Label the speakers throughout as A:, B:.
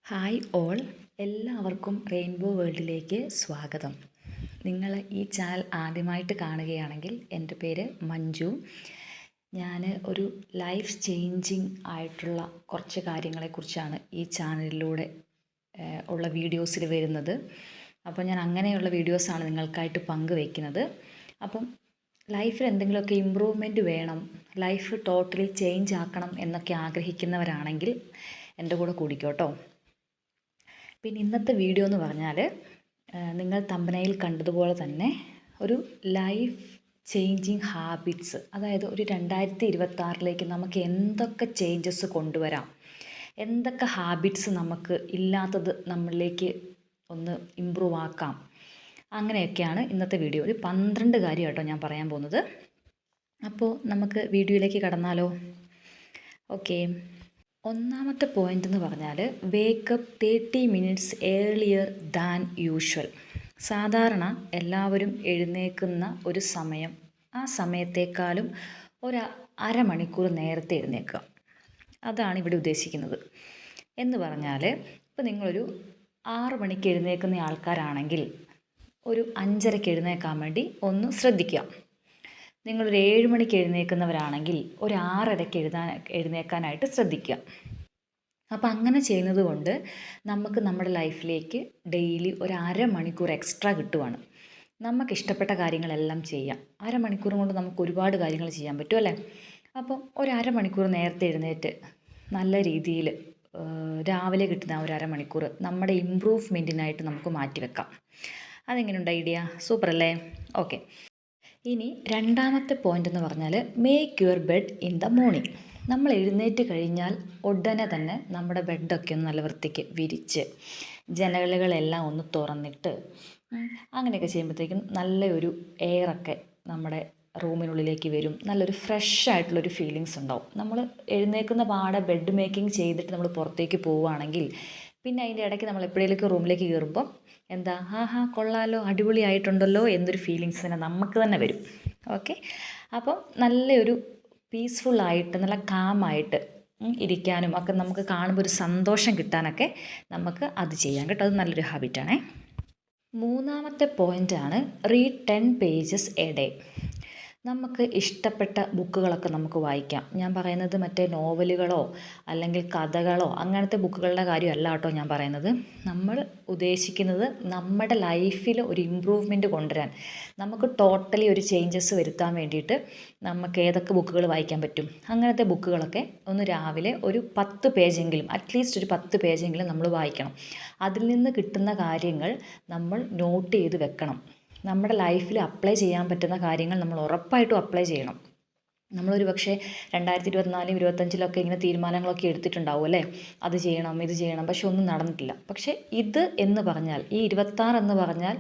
A: Hi all, എല്ലാവർക്കും rainbow വേൾഡിലേക്ക് സ്വാഗതം. നിങ്ങൾ ഈ ചാനൽ ആദ്യമായിട്ട് കാണുകയാണെങ്കിൽ എൻ്റെ പേര് മഞ്ജു. ഞാൻ ഒരു ലൈഫ് ചേഞ്ചിങ് ആയിട്ടുള്ള കുറച്ച് കാര്യങ്ങളെക്കുറിച്ചാണ് ഈ ചാനലിലൂടെ ഉള്ള വീഡിയോസിൽ വരുന്നത്. അപ്പോൾ ഞാൻ അങ്ങനെയുള്ള വീഡിയോസാണ് നിങ്ങൾക്കായിട്ട് പങ്കുവയ്ക്കുന്നത്. അപ്പം ലൈഫിൽ എന്തെങ്കിലുമൊക്കെ ഇമ്പ്രൂവ്മെൻറ്റ് വേണം, ലൈഫ് ടോട്ടലി ചേഞ്ച് ആക്കണം എന്നൊക്കെ ആഗ്രഹിക്കുന്നവരാണെങ്കിൽ എൻ്റെ കൂടെ കൂടിക്കോട്ടോ. പിന്നെ ഇന്നത്തെ വീഡിയോ എന്ന് പറഞ്ഞാൽ നിങ്ങൾ തമ്പനയിൽ കണ്ടതുപോലെ തന്നെ ഒരു ലൈഫ് ചേഞ്ചിങ് ഹാബിറ്റ്സ്, അതായത് ഒരു 2026 നമുക്ക് എന്തൊക്കെ ചേഞ്ചസ് കൊണ്ടുവരാം, എന്തൊക്കെ ഹാബിറ്റ്സ് നമുക്ക് ഇല്ലാത്തത് നമ്മളിലേക്ക് ഒന്ന് ഇമ്പ്രൂവ് ആക്കാം, അങ്ങനെയൊക്കെയാണ് ഇന്നത്തെ വീഡിയോ. ഒരു 12 കാര്യം കേട്ടോ ഞാൻ പറയാൻ പോകുന്നത്. അപ്പോൾ നമുക്ക് വീഡിയോയിലേക്ക് കടന്നാലോ? ഓക്കെ. ഒന്നാമത്തെ പോയിൻ്റ് എന്ന് പറഞ്ഞാൽ wake up 30 minutes earlier than usual. സാധാരണ എല്ലാവരും എഴുന്നേൽക്കുന്ന ഒരു സമയം, ആ സമയത്തേക്കാളും ഒരു അരമണിക്കൂർ നേരത്തെ എഴുന്നേൽക്കുക. അതാണ് ഇവിടെ ഉദ്ദേശിക്കുന്നത്. എന്ന് പറഞ്ഞാൽ ഇപ്പോൾ നിങ്ങളൊരു 6 മണിക്ക് എഴുന്നേൽക്കുന്ന ആൾക്കാരാണെങ്കിൽ ഒരു 5:30 എഴുന്നേൽക്കാൻ വേണ്ടി ഒന്ന് ശ്രദ്ധിക്കുക. നിങ്ങളൊരു 7 മണിക്ക് എഴുന്നേൽക്കുന്നവരാണെങ്കിൽ ഒരു 6:30 എഴുന്നേൽക്കാനായിട്ട് ശ്രദ്ധിക്കുക. അപ്പോൾ അങ്ങനെ ചെയ്യുന്നത് കൊണ്ട് നമുക്ക് നമ്മുടെ ലൈഫിലേക്ക് ഡെയിലി ഒരു അരമണിക്കൂർ എക്സ്ട്രാ കിട്ടുവാണ്. നമുക്ക് ഇഷ്ടപ്പെട്ട കാര്യങ്ങളെല്ലാം ചെയ്യാം. അരമണിക്കൂർ കൊണ്ട് നമുക്ക് ഒരുപാട് കാര്യങ്ങൾ ചെയ്യാൻ പറ്റും അല്ലേ? അപ്പം ഒരു അരമണിക്കൂർ നേരത്തെ എഴുന്നേറ്റ് നല്ല രീതിയിൽ രാവിലെ കിട്ടുന്ന ഒരു അരമണിക്കൂർ നമ്മുടെ ഇമ്പ്രൂവ്മെൻറ്റിനായിട്ട് നമുക്ക് മാറ്റിവെക്കാം. അതെങ്ങനെയുണ്ട് ഐഡിയ? സൂപ്പർ അല്ലേ? ഓക്കെ. ഇനി രണ്ടാമത്തെ പോയിൻ്റ് എന്ന് പറഞ്ഞാൽ make your bed in the morning. നമ്മൾ എഴുന്നേറ്റ് കഴിഞ്ഞാൽ ഉടനെ തന്നെ നമ്മുടെ ബെഡൊക്കെ ഒന്ന് നല്ല വൃത്തിക്ക് വിരിച്ച് ജനലുകളെല്ലാം ഒന്ന് തുറന്നിട്ട് അങ്ങനെയൊക്കെ ചെയ്യുമ്പോഴത്തേക്കും നല്ലൊരു എയറൊക്കെ നമ്മുടെ റൂമിനുള്ളിലേക്ക് വരും. നല്ലൊരു ഫ്രഷ് ആയിട്ടുള്ളൊരു ഫീലിങ്സ് ഉണ്ടാവും. നമ്മൾ എഴുന്നേൽക്കുന്ന പാടെ ബെഡ് മേക്കിംഗ് ചെയ്തിട്ട് നമ്മൾ പുറത്തേക്ക് പോവുകയാണെങ്കിൽ പിന്നെ അതിൻ്റെ ഇടയ്ക്ക് നമ്മൾ എപ്പോഴേലൊക്കെ റൂമിലേക്ക് കയറുമ്പോൾ എന്താ കൊള്ളാലോ, അടിപൊളിയായിട്ടുണ്ടല്ലോ എന്നൊരു ഫീലിങ്സ് തന്നെ നമുക്ക് തന്നെ വരും. ഓക്കെ. അപ്പം നല്ലൊരു പീസ്ഫുള്ളായിട്ട് നല്ല കാമായിട്ട് ഇരിക്കാനും ഒക്കെ നമുക്ക് കാണുമ്പോൾ ഒരു സന്തോഷം കിട്ടാനൊക്കെ നമുക്ക് അത് ചെയ്യാം കേട്ടോ. അത് നല്ലൊരു ഹാബിറ്റാണേ. മൂന്നാമത്തെ പോയിൻ്റാണ് റീഡ് 10 പേജസ് എ ഡേ. നമുക്ക് ഇഷ്ടപ്പെട്ട ബുക്കുകളൊക്കെ നമുക്ക് വായിക്കാം. ഞാൻ പറയുന്നത് മറ്റേ നോവലുകളോ അല്ലെങ്കിൽ കഥകളോ അങ്ങനത്തെ ബുക്കുകളുടെ കാര്യമല്ല കേട്ടോ ഞാൻ പറയുന്നത്. നമ്മൾ ഉദ്ദേശിക്കുന്നത് നമ്മുടെ ലൈഫിൽ ഒരു ഇമ്പ്രൂവ്മെൻറ്റ് കൊണ്ടുവരാൻ, നമുക്ക് ടോട്ടലി ഒരു ചേഞ്ചസ് വരുത്താൻ വേണ്ടിയിട്ട് നമുക്ക് ഏതൊക്കെ ബുക്കുകൾ വായിക്കാൻ പറ്റും, അങ്ങനത്തെ ബുക്കുകളൊക്കെ ഒന്ന് രാവിലെ ഒരു 10 പേജെങ്കിലും, അറ്റ്ലീസ്റ്റ് ഒരു 10 പേജെങ്കിലും നമ്മൾ വായിക്കണം. അതിൽ നിന്ന് കിട്ടുന്ന കാര്യങ്ങൾ നമ്മൾ നോട്ട് ചെയ്ത് വെക്കണം. നമ്മുടെ ലൈഫിൽ അപ്ലൈ ചെയ്യാൻ പറ്റുന്ന കാര്യങ്ങൾ നമ്മൾ ഉറപ്പായിട്ടും അപ്ലൈ ചെയ്യണം. നമ്മളൊരു പക്ഷേ 2024, 2025 ഇങ്ങനെ തീരുമാനങ്ങളൊക്കെ എടുത്തിട്ടുണ്ടാവും അല്ലേ, അത് ചെയ്യണം ഇത് ചെയ്യണം, പക്ഷെ ഒന്നും നടന്നിട്ടില്ല. പക്ഷേ ഇത് എന്ന് പറഞ്ഞാൽ, ഈ 26 എന്ന് പറഞ്ഞാൽ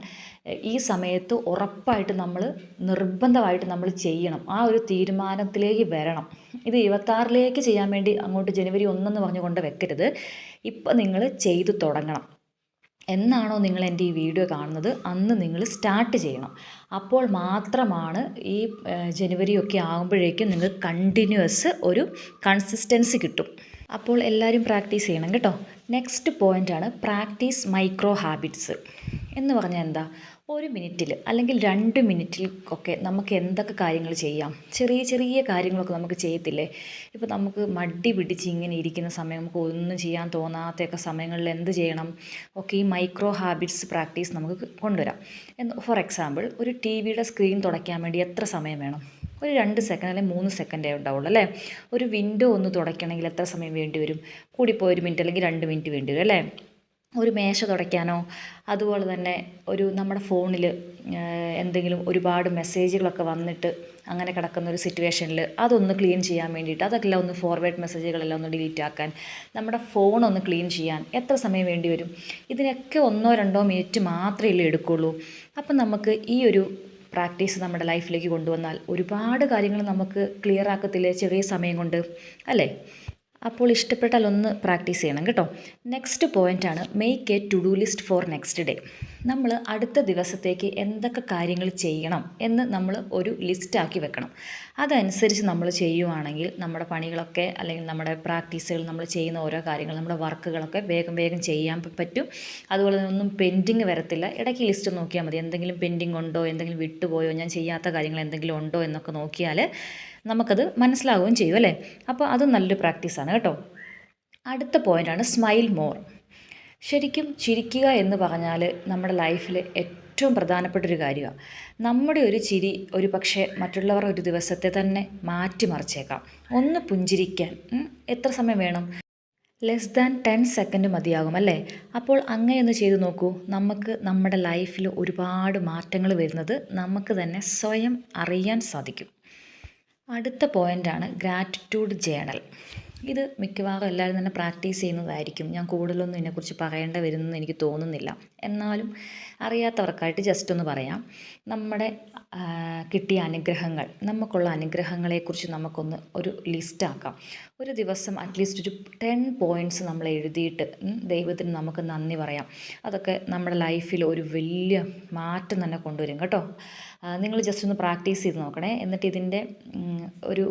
A: ഈ സമയത്ത് ഉറപ്പായിട്ട് നമ്മൾ നിർബന്ധമായിട്ട് നമ്മൾ ചെയ്യണം. ആ ഒരു തീരുമാനത്തിലേക്ക് വരണം. ഇത് 26 ചെയ്യാൻ വേണ്ടി അങ്ങോട്ട് ജനുവരി 1 എന്ന് പറഞ്ഞു കൊണ്ട് വെക്കരുത്. ഇപ്പം നിങ്ങൾ ചെയ്തു തുടങ്ങണം. എന്നാണോ നിങ്ങൾ എൻ്റെ ഈ വീഡിയോ കാണുന്നത് അന്ന് നിങ്ങൾ സ്റ്റാർട്ട് ചെയ്യണം. അപ്പോൾ മാത്രമാണ് ഈ ജനുവരിയൊക്കെ ആകുമ്പോഴേക്കും നിങ്ങൾ കണ്ടിന്യൂസ് ഒരു കൺസിസ്റ്റൻസി കിട്ടും. അപ്പോൾ എല്ലാവരും പ്രാക്ടീസ് ചെയ്യണം കേട്ടോ. നെക്സ്റ്റ് പോയിൻ്റാണ് പ്രാക്ടീസ് മൈക്രോ ഹാബിറ്റ്സ്. എന്ന് പറഞ്ഞാൽ എന്താ? 1 മിനിറ്റിൽ അല്ലെങ്കിൽ 2 മിനിറ്റിൽ ഒക്കെ നമുക്ക് എന്തൊക്കെ കാര്യങ്ങൾ ചെയ്യാം. ചെറിയ ചെറിയ കാര്യങ്ങളൊക്കെ നമുക്ക് ചെയ്യത്തില്ലേ? ഇപ്പോൾ നമുക്ക് മടി പിടിച്ച് ഇങ്ങനെ ഇരിക്കുന്ന സമയം, നമുക്ക് ഒന്നും ചെയ്യാൻ തോന്നാത്തൊക്കെ സമയങ്ങളിൽ എന്ത് ചെയ്യണം? ഈ മൈക്രോ ഹാബിറ്റ്സ് പ്രാക്ടീസ് നമുക്ക് കൊണ്ടുവരാം. ഫോർ എക്സാമ്പിൾ, ഒരു ടിവിയുടെ സ്ക്രീൻ തുടയ്ക്കാൻ വേണ്ടി എത്ര സമയം വേണം? ഒരു 2 സെക്കൻഡ് അല്ലെങ്കിൽ 3 സെക്കൻഡേ ഉണ്ടാവുള്ളൂ അല്ലേ? ഒരു വിൻഡോ ഒന്ന് തുടയ്ക്കണമെങ്കിൽ എത്ര സമയം വേണ്ടി വരും? കൂടിപ്പോയി 1 മിനിറ്റ് അല്ലെങ്കിൽ 2 മിനിറ്റ് വേണ്ടി വരും അല്ലേ? ഒരു മേശ തുടയ്ക്കാനോ, അതുപോലെ തന്നെ ഒരു നമ്മുടെ ഫോണിൽ എന്തെങ്കിലും ഒരുപാട് മെസ്സേജുകളൊക്കെ വന്നിട്ട് അങ്ങനെ കിടക്കുന്ന ഒരു സിറ്റുവേഷനിൽ അതൊന്ന് ക്ലീൻ ചെയ്യാൻ വേണ്ടിയിട്ട്, അതെല്ലാം ഒന്ന് ഫോർവേഡ് മെസ്സേജുകളെല്ലാം ഒന്ന് ഡിലീറ്റ് ആക്കാൻ, നമ്മുടെ ഫോണൊന്ന് ക്ലീൻ ചെയ്യാൻ എത്ര സമയം വേണ്ടി വരും? ഇതിനൊക്കെ 1-2 മിനിറ്റ് മാത്രമേ എടുക്കുള്ളൂ. അപ്പം നമുക്ക് ഈ ഒരു പ്രാക്ടീസ് നമ്മുടെ ലൈഫിലേക്ക് കൊണ്ടുവന്നാൽ ഒരുപാട് കാര്യങ്ങൾ നമുക്ക് ക്ലിയർ ആക്കത്തില്ലേ ചെറിയ സമയം കൊണ്ട് അല്ലേ? അപ്പോൾ ഇഷ്ടപ്പെട്ടാൽ ഒന്ന് പ്രാക്ടീസ് ചെയ്യണം കേട്ടോ. നെക്സ്റ്റ് പോയിൻ്റാണ് make a to do list for next day. നമ്മൾ അടുത്ത ദിവസത്തേക്ക് എന്തൊക്കെ കാര്യങ്ങൾ ചെയ്യണം എന്ന് നമ്മൾ ഒരു ലിസ്റ്റാക്കി വെക്കണം. അതനുസരിച്ച് നമ്മൾ ചെയ്യുവാണെങ്കിൽ നമ്മുടെ പണികളൊക്കെ അല്ലെങ്കിൽ നമ്മുടെ പ്രാക്ടീസുകൾ നമ്മൾ ചെയ്യുന്ന ഓരോ കാര്യങ്ങൾ നമ്മുടെ വർക്കുകളൊക്കെ വേഗം വേഗം ചെയ്യാൻ പറ്റും. അതുപോലെ തന്നെ ഒന്നും പെൻഡിങ് വരത്തില്ല. ഇടയ്ക്ക് ലിസ്റ്റ് നോക്കിയാൽ മതി, എന്തെങ്കിലും പെൻഡിങ് ഉണ്ടോ, എന്തെങ്കിലും വിട്ടുപോയോ, ഞാൻ ചെയ്യാത്ത കാര്യങ്ങൾ എന്തെങ്കിലും ഉണ്ടോ എന്നൊക്കെ നോക്കിയാൽ നമുക്കത് മനസ്സിലാവുകയും ചെയ്യും അല്ലേ. അപ്പോൾ അത് നല്ലൊരു പ്രാക്ടീസാണ് കേട്ടോ. അടുത്ത പോയിൻ്റാണ് സ്മൈൽ മോർ. ശരിക്കും ചിരിക്കുക എന്ന് പറഞ്ഞാൽ നമ്മുടെ ലൈഫിൽ ഏറ്റവും പ്രധാനപ്പെട്ടൊരു കാര്യമാണ്. നമ്മുടെ ഒരു ചിരി ഒരു പക്ഷേ മറ്റുള്ളവർ ഒരു ദിവസത്തെ തന്നെ മാറ്റിമറിച്ചേക്കാം. ഒന്ന് പുഞ്ചിരിക്കാൻ എത്ര സമയം വേണം? ലെസ് ദാൻ 10 സെക്കൻഡ് മതിയാകും അല്ലേ. അപ്പോൾ അങ്ങനെയൊന്ന് ചെയ്തു നോക്കൂ. നമുക്ക് നമ്മുടെ ലൈഫിൽ ഒരുപാട് മാറ്റങ്ങൾ വരുന്നത് നമുക്ക് തന്നെ സ്വയം അറിയാൻ സാധിക്കും. അടുത്ത പോയിൻ്റാണ് ഗ്രാറ്റിറ്റ്യൂഡ് ജേണൽ. ഇത് മിക്കവാറും എല്ലാവരും തന്നെ പ്രാക്ടീസ് ചെയ്യുന്നതായിരിക്കും. ഞാൻ കൂടുതലൊന്നും ഇതിനെക്കുറിച്ച് പറയേണ്ടി വരുമെന്ന് എനിക്ക് തോന്നുന്നില്ല. എന്നാലും അറിയാത്തവർക്കായിട്ട് ജസ്റ്റ് ഒന്ന് പറയാം. നമ്മുടെ കിട്ടിയ അനുഗ്രഹങ്ങൾ, നമുക്കുള്ള അനുഗ്രഹങ്ങളെക്കുറിച്ച് നമുക്കൊന്ന് ഒരു ലിസ്റ്റാക്കാം. ഒരു ദിവസം അറ്റ്ലീസ്റ്റ് ഒരു 10 പോയിൻറ്റ്സ് നമ്മൾ എഴുതിയിട്ട് ദൈവത്തിന് നമുക്ക് നന്ദി പറയാം. അതൊക്കെ നമ്മുടെ ലൈഫിൽ ഒരു വലിയ മാറ്റം തന്നെ കൊണ്ടുവരും കേട്ടോ. നിങ്ങൾ ജസ്റ്റ് ഒന്ന് പ്രാക്ടീസ് ചെയ്ത് നോക്കണേ. എന്നിട്ട് ഇതിൻ്റെ ഒരു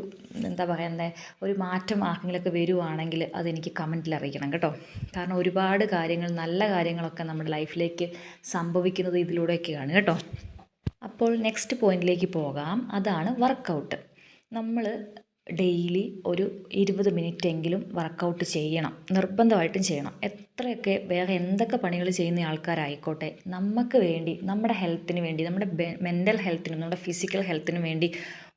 A: എന്താ പറയുന്നത്, ഒരു മാറ്റം ആർക്കെങ്കിലുമൊക്കെ വരുവാണെങ്കിൽ അതെനിക്ക് കമൻറ്റിൽ അറിയിക്കണം കേട്ടോ. കാരണം ഒരുപാട് കാര്യങ്ങൾ, നല്ല കാര്യങ്ങളൊക്കെ നമ്മുടെ ലൈഫിലേക്ക് സംഭവിക്കുന്നത് ഇതിലൂടെയൊക്കെയാണ് കേട്ടോ. അപ്പോൾ നെക്സ്റ്റ് പോയിന്റിലേക്ക് പോകാം. അതാണ് വർക്കൗട്ട്. നമ്മൾ ഡെയിലി ഒരു 20 മിനിറ്റെങ്കിലും വർക്കൗട്ട് ചെയ്യണം, നിർബന്ധമായിട്ടും ചെയ്യണം. എത്രയൊക്കെ വേറെ എന്തൊക്കെ പണികൾ ചെയ്യുന്ന ആൾക്കാരായിക്കോട്ടെ, നമുക്ക് വേണ്ടി, നമ്മുടെ ഹെൽത്തിന് വേണ്ടി, നമ്മുടെ മെൻ്റൽ ഹെൽത്തിനും നമ്മുടെ ഫിസിക്കൽ ഹെൽത്തിനും വേണ്ടി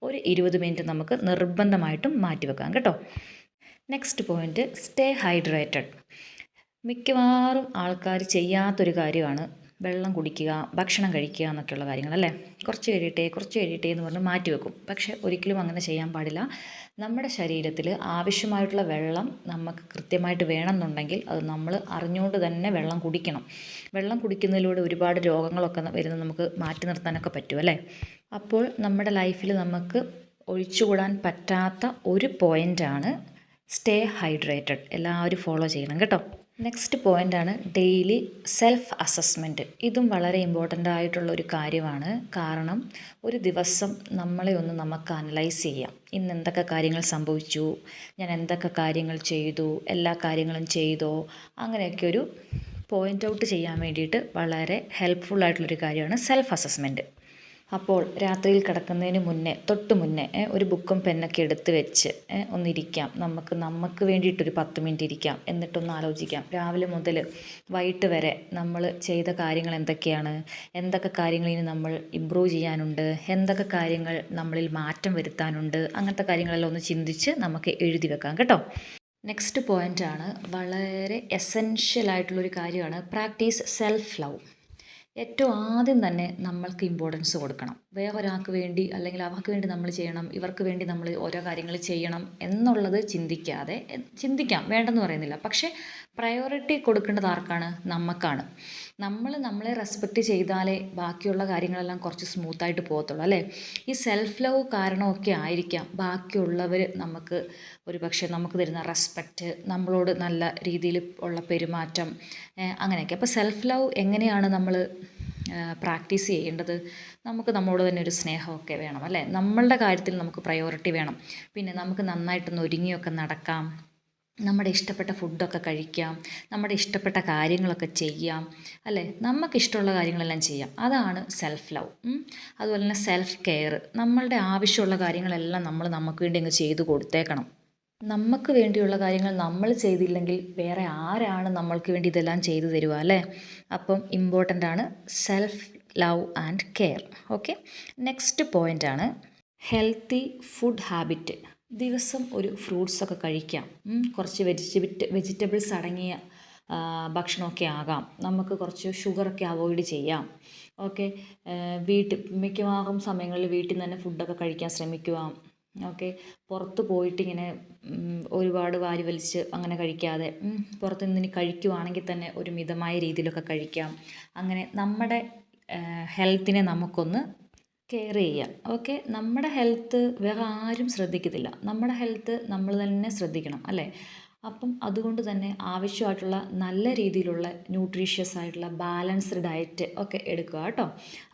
A: ഒരു 20 മിനിറ്റ് നമുക്ക് നിർബന്ധമായിട്ടും മാറ്റിവെക്കാം കേട്ടോ. Next point, stay hydrated. മിക്കവാറും ആൾക്കാർ ചെയ്യാത്തൊരു കാര്യമാണ് വെള്ളം കുടിക്കുക, ഭക്ഷണം കഴിക്കുക എന്നൊക്കെയുള്ള കാര്യങ്ങൾ അല്ലേ. കുറച്ച് കഴിയട്ടെ എന്ന് പറഞ്ഞ് മാറ്റി വെക്കും. പക്ഷേ ഒരിക്കലും അങ്ങനെ ചെയ്യാൻ പാടില്ല. നമ്മുടെ ശരീരത്തിൽ ആവശ്യമായിട്ടുള്ള വെള്ളം നമുക്ക് കൃത്യമായിട്ട് വേണമെന്നുണ്ടെങ്കിൽ അത് നമ്മൾ അറിഞ്ഞുകൊണ്ട് തന്നെ വെള്ളം കുടിക്കണം. വെള്ളം കുടിക്കുന്നതിലൂടെ ഒരുപാട് രോഗങ്ങളൊക്കെ വരുന്നത് നമുക്ക് മാറ്റി നിർത്താനൊക്കെ പറ്റും അല്ലേ. അപ്പോൾ നമ്മുടെ ലൈഫിൽ നമുക്ക് ഒഴിച്ചുകൂടാൻ പറ്റാത്ത ഒരു പോയിൻ്റാണ് സ്റ്റേ ഹൈഡ്രേറ്റഡ്. എല്ലാവരും ഫോളോ ചെയ്യണം കേട്ടോ. നെക്സ്റ്റ് പോയിൻ്റാണ് ഡെയിലി സെൽഫ് അസസ്മെൻറ്റ്. ഇതും വളരെ ഇമ്പോർട്ടൻ്റ് ആയിട്ടുള്ള ഒരു കാര്യമാണ്. കാരണം ഒരു ദിവസം നമ്മളെ ഒന്ന് നമുക്ക് അനലൈസ് ചെയ്യാം. ഇന്ന് എന്തൊക്കെ കാര്യങ്ങൾ സംഭവിച്ചു, ഞാൻ എന്തൊക്കെ കാര്യങ്ങൾ ചെയ്തു, എല്ലാ കാര്യങ്ങളും ചെയ്തോ, അങ്ങനെയൊക്കെ ഒരു പോയിൻ്റ് ഔട്ട് ചെയ്യാൻ വേണ്ടിയിട്ട് വളരെ ഹെൽപ്ഫുൾ ആയിട്ടുള്ളൊരു കാര്യമാണ് സെൽഫ് അസസ്മെൻറ്റ്. അപ്പോൾ രാത്രിയിൽ കിടക്കുന്നതിന് മുന്നേ, തൊട്ട് മുന്നേ ഒരു ബുക്കും പെന്നൊക്കെ എടുത്ത് വെച്ച് ഒന്നിരിക്കാം. നമുക്ക് വേണ്ടിയിട്ടൊരു 10 മിനിറ്റ് ഇരിക്കാം. എന്നിട്ടൊന്ന് ആലോചിക്കാം, രാവിലെ മുതൽ വൈകിട്ട് വരെ നമ്മൾ ചെയ്ത കാര്യങ്ങൾ എന്തൊക്കെയാണ്, എന്തൊക്കെ കാര്യങ്ങൾ ഇനി നമ്മൾ ഇമ്പ്രൂവ് ചെയ്യാനുണ്ട്, എന്തൊക്കെ കാര്യങ്ങൾ നമ്മളിൽ മാറ്റം വരുത്താനുണ്ട്, അങ്ങനത്തെ കാര്യങ്ങളെല്ലാം ഒന്ന് ചിന്തിച്ച് നമുക്ക് എഴുതി വെക്കാം കേട്ടോ. നെക്സ്റ്റ് പോയിൻ്റാണ് വളരെ എസെൻഷ്യൽ ആയിട്ടുള്ളൊരു കാര്യമാണ് പ്രാക്ടീസ് സെൽഫ് ലവ്. ഏറ്റവും ആദ്യം തന്നെ നമ്മൾക്ക് ഇമ്പോർട്ടൻസ് കൊടുക്കണം. വേറൊരാൾക്ക് വേണ്ടി അല്ലെങ്കിൽ അവർക്ക് വേണ്ടി നമ്മൾ ചെയ്യണം, ഇവർക്ക് വേണ്ടി നമ്മൾ ഓരോ കാര്യങ്ങൾ ചെയ്യണം എന്നുള്ളത് ചിന്തിക്കാതെ, ചിന്തിക്കാം, വേണ്ടെന്ന് പറയുന്നില്ല. പക്ഷേ പ്രയോറിറ്റി കൊടുക്കേണ്ടത് ആർക്കാണ്? നമുക്കാണ്. നമ്മളെ റെസ്പെക്റ്റ് ചെയ്താലേ ബാക്കിയുള്ള കാര്യങ്ങളെല്ലാം കുറച്ച് സ്മൂത്തായിട്ട് പോകത്തുള്ളൂ അല്ലേ. ഈ സെൽഫ് ലവ് കാരണമൊക്കെ ആയിരിക്കാം ബാക്കിയുള്ളവർ നമുക്ക് ഒരു പക്ഷേ നമുക്ക് തരുന്ന റെസ്പെക്റ്റ്, നമ്മളോട് നല്ല രീതിയിൽ ഉള്ള പെരുമാറ്റം, അങ്ങനെയൊക്കെ. അപ്പോൾ സെൽഫ് ലവ് എങ്ങനെയാണ് നമ്മൾ പ്രാക്ടീസ് ചെയ്യേണ്ടത്? നമുക്ക് നമ്മളോട് തന്നെ ഒരു സ്നേഹമൊക്കെ വേണം അല്ലേ. നമ്മളുടെ കാര്യത്തിൽ നമുക്ക് പ്രയോറിറ്റി വേണം. പിന്നെ നമുക്ക് നന്നായിട്ടൊന്ന് ഒരുങ്ങിയൊക്കെ നടക്കാം, നമ്മുടെ ഇഷ്ടപ്പെട്ട ഫുഡൊക്കെ കഴിക്കാം, നമ്മുടെ ഇഷ്ടപ്പെട്ട കാര്യങ്ങളൊക്കെ ചെയ്യാം അല്ലേ. നമുക്കിഷ്ടമുള്ള കാര്യങ്ങളെല്ലാം ചെയ്യാം. അതാണ് സെൽഫ് ലവ്. അതുപോലെ തന്നെ സെൽഫ് കെയർ. നമ്മളുടെ ആവശ്യമുള്ള കാര്യങ്ങളെല്ലാം നമ്മൾ നമുക്ക് വേണ്ടി അങ്ങ് ചെയ്തു കൊടുത്തേക്കണം. നമുക്ക് വേണ്ടിയുള്ള കാര്യങ്ങൾ നമ്മൾ ചെയ്തില്ലെങ്കിൽ വേറെ ആരാണ് നമ്മൾക്ക് വേണ്ടി ഇതെല്ലാം ചെയ്തു തരുക അല്ലേ. അപ്പം ഇമ്പോർട്ടൻ്റ് ആണ് self love and care. Okay. Next പോയിൻ്റാണ് ഹെൽത്തി ഫുഡ് ഹാബിറ്റ്. ദിവസം ഒരു ഫ്രൂട്ട്സൊക്കെ കഴിക്കാം. കുറച്ച് വെജിറ്റബിൾസ് അടങ്ങിയ ഭക്ഷണമൊക്കെ ആകാം. നമുക്ക് കുറച്ച് ഷുഗറൊക്കെ അവോയ്ഡ് ചെയ്യാം. ഓക്കെ. മിക്കവാറും സമയങ്ങളിൽ വീട്ടിൽ നിന്ന് തന്നെ ഫുഡൊക്കെ കഴിക്കാൻ ശ്രമിക്കുക. ഓക്കെ. പുറത്ത് പോയിട്ടിങ്ങനെ ഒരുപാട് വാരി വലിച്ച് അങ്ങനെ കഴിക്കാതെ, പുറത്ത് നിന്ന് ഇനി കഴിക്കുവാണെങ്കിൽ തന്നെ ഒരു മിതമായ രീതിയിലൊക്കെ കഴിക്കാം. അങ്ങനെ നമ്മുടെ ഹെൽത്തിനെ നമുക്കൊന്ന് കെയർ ചെയ്യാം. ഓക്കെ. നമ്മുടെ ഹെൽത്ത് വേറെ ആരും ശ്രദ്ധിക്കത്തില്ല. നമ്മുടെ ഹെൽത്ത് നമ്മൾ തന്നെ ശ്രദ്ധിക്കണം അല്ലേ. അപ്പം അതുകൊണ്ട് തന്നെ ആവശ്യമായിട്ടുള്ള നല്ല രീതിയിലുള്ള ന്യൂട്രീഷ്യസ് ആയിട്ടുള്ള ബാലൻസ്ഡ് ഡയറ്റ് ഒക്കെ എടുക്കുക കേട്ടോ.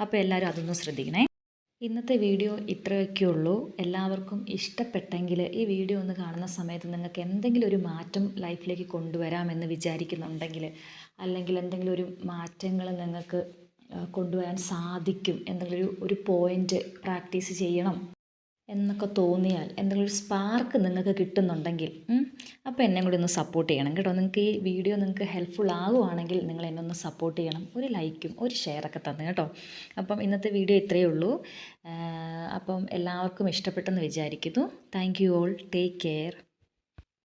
A: അപ്പോൾ എല്ലാവരും അതൊന്ന് ശ്രദ്ധിക്കണേ. ഇന്നത്തെ വീഡിയോ ഇത്രയൊക്കെ ഉള്ളൂ. എല്ലാവർക്കും ഇഷ്ടപ്പെട്ടെങ്കിൽ ഈ വീഡിയോ ഒന്ന് കാണുന്ന സമയത്ത് നിങ്ങൾക്ക് എന്തെങ്കിലും ഒരു മാറ്റം ലൈഫിലേക്ക് കൊണ്ടുവരാമെന്ന് വിചാരിക്കുന്നുണ്ടെങ്കിൽ, അല്ലെങ്കിൽ എന്തെങ്കിലും ഒരു മാറ്റങ്ങൾ നിങ്ങൾക്ക് കൊണ്ടുവരാൻ സാധിക്കും, എന്തെങ്കിലും ഒരു പോയിൻ്റ് പ്രാക്ടീസ് ചെയ്യണം എന്നൊക്കെ തോന്നിയാൽ, എന്തെങ്കിലും ഒരു സ്പാർക്ക് നിങ്ങൾക്ക് കിട്ടുന്നുണ്ടെങ്കിൽ അപ്പോൾ എന്നെ കൂടി ഒന്ന് സപ്പോർട്ട് ചെയ്യണം കേട്ടോ. നിങ്ങൾക്ക് ഈ വീഡിയോ നിങ്ങൾക്ക് ഹെൽപ്ഫുൾ ആകുവാണെങ്കിൽ നിങ്ങൾ എന്നെ ഒന്ന് സപ്പോർട്ട് ചെയ്യണം, ഒരു ലൈക്കും ഒരു ഷെയറൊക്കെ തന്നു കേട്ടോ. അപ്പം ഇന്നത്തെ വീഡിയോ ഇത്രയേ ഉള്ളൂ. അപ്പം എല്ലാവർക്കും ഇഷ്ടപ്പെട്ടെന്ന് വിചാരിക്കുന്നു. Thank you all. Take care.